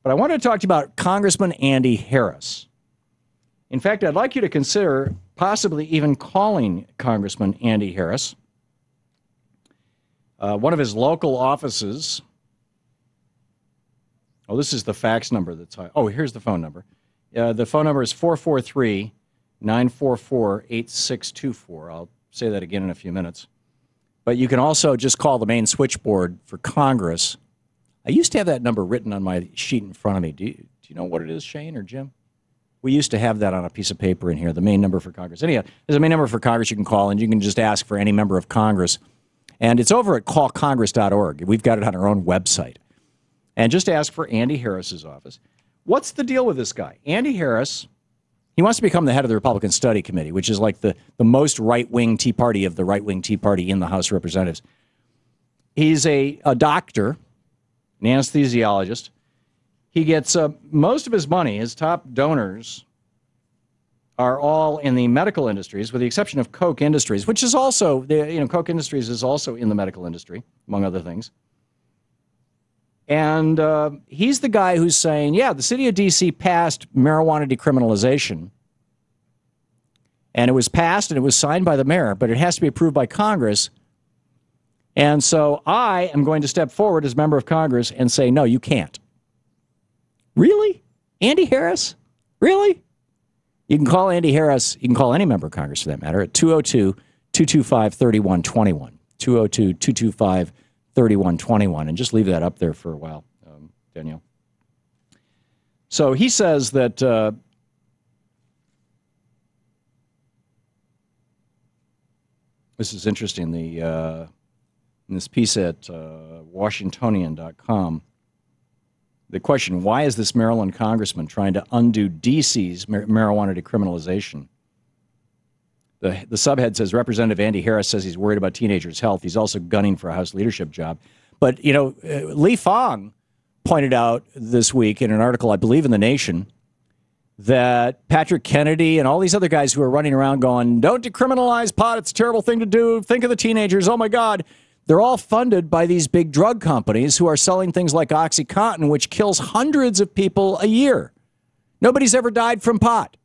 But I wanted to talk to you about Congressman Andy Harris. In fact, I'd like you to consider possibly even calling Congressman Andy Harris. One of his local offices. Oh, this is the fax number that's high. Oh, here's the phone number. The phone number is 443-944-8624. I'll say that again in a few minutes. But you can also just call the main switchboard for Congress. I used to have that number written on my sheet in front of me. Do you know what it is, Shane or Jim? We used to have that on a piece of paper in here, the main number for Congress. Anyhow, there's a main number for Congress you can call, and you can just ask for any member of Congress. And it's over at callcongress.org. We've got it on our own website. And just ask for Andy Harris's office. What's the deal with this guy? Andy Harris, he wants to become the head of the Republican Study Committee, which is like the most right-wing Tea Party of the right-wing Tea Party in the House of Representatives. He's a doctor, an anesthesiologist. He gets most of his money, his top donors are all in the medical industries, with the exception of Koch Industries, which is also, Koch Industries is also in the medical industry, among other things. And he's the guy who's saying, yeah, the city of D.C. passed marijuana decriminalization. And it was passed and it was signed by the mayor, but it has to be approved by Congress. And so I am going to step forward as a member of Congress and say, no, you can't. Really? Andy Harris? Really? You can call Andy Harris. You can call any member of Congress, for that matter, at 202-225-3121. 202-225-3121. And just leave that up there for a while, Danielle. So he says that this is interesting. In this piece at Washingtonian.com, the question, why is this Maryland congressman trying to undo D.C.'s marijuana decriminalization? The subhead says, Representative Andy Harris says he's worried about teenagers' health. He's also gunning for a House leadership job. But, Lee Fong pointed out this week in an article, I believe in The Nation, that Patrick Kennedy and all these other guys who are running around going, don't decriminalize pot, it's a terrible thing to do, think of the teenagers, oh my God. They're all funded by these big drug companies who are selling things like OxyContin, which kills hundreds of people a year. Nobody's ever died from pot.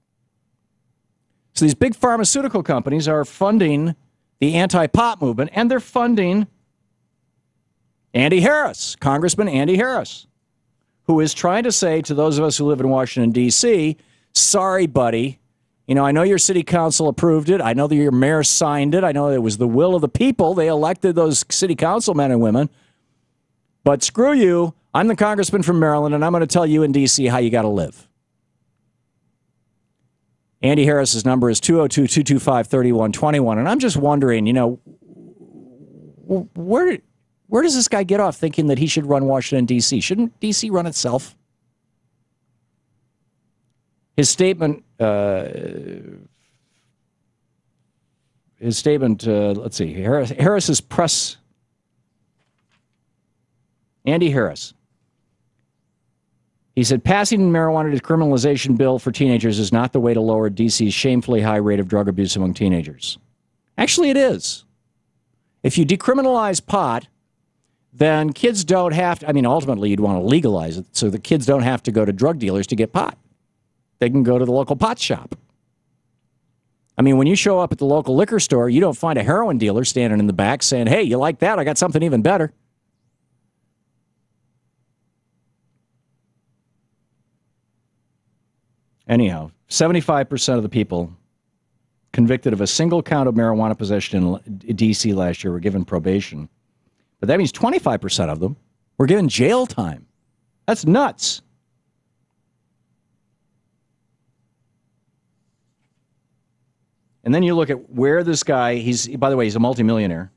So these big pharmaceutical companies are funding the anti-pot movement, and they're funding Andy Harris, Congressman Andy Harris, who is trying to say to those of us who live in Washington, D.C., sorry, buddy. I know your city council approved it. I know that your mayor signed it. I know it was the will of the people. They elected those city council men and women. But screw you. I'm the congressman from Maryland, and I'm going to tell you in D.C. how you got to live. Andy Harris's number is 202-225-3121. And I'm just wondering, where does this guy get off thinking that he should run Washington, D.C.? Shouldn't D.C. run itself? His statement, let's see, Harris's press, Andy Harris. He said, passing marijuana decriminalization bill for teenagers is not the way to lower D.C.'s shamefully high rate of drug abuse among teenagers. Actually, it is. If you decriminalize pot, then kids don't have to, ultimately you'd want to legalize it so the kids don't have to go to drug dealers to get pot. They can go to the local pot shop. When you show up at the local liquor store, you don't find a heroin dealer standing in the back saying, hey, you like that? I got something even better. Anyhow, 75% of the people convicted of a single count of marijuana possession in D.C. last year were given probation. But that means 25% of them were given jail time. That's nuts. And then you look at where this guy, by the way, he's a multimillionaire.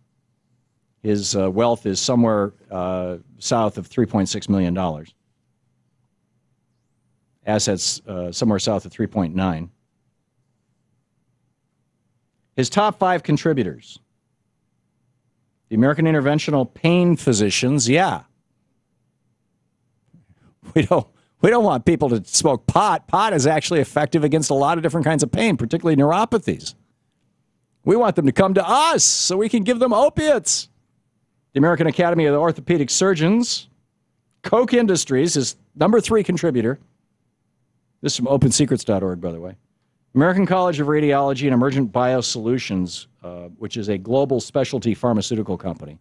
His wealth is somewhere south of $3.6 million. Assets somewhere south of 3.9. His top 5 contributors. The American Interventional Pain Physicians, yeah. We don't want people to smoke pot. Pot is actually effective against a lot of different kinds of pain, particularly neuropathies. We want them to come to us so we can give them opiates. The American Academy of Orthopedic Surgeons, Koch Industries is #3 contributor. This is from OpenSecrets.org, by the way. American College of Radiology and Emergent Biosolutions, which is a global specialty pharmaceutical company.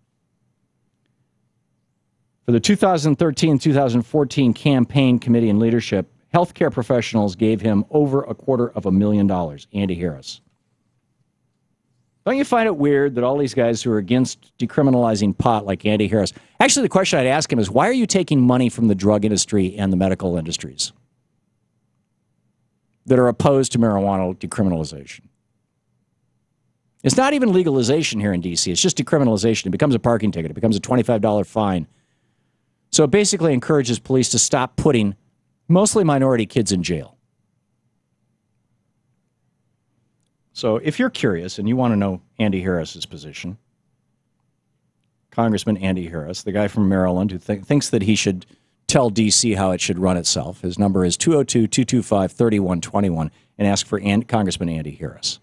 For the 2013-2014 campaign committee and leadership, healthcare professionals gave him over $250,000, Andy Harris. Don't you find it weird that all these guys who are against decriminalizing pot, like Andy Harris, actually the question I'd ask him is, why are you taking money from the drug industry and the medical industries that are opposed to marijuana decriminalization? It's not even legalization here in D.C. It's just decriminalization. It becomes a parking ticket. It becomes a $25 fine. So it basically encourages police to stop putting mostly minority kids in jail. So if you're curious and you want to know Andy Harris's position, Congressman Andy Harris, the guy from Maryland who thinks that he should tell D.C. how it should run itself, his number is 202-225-3121, and ask for Congressman Andy Harris.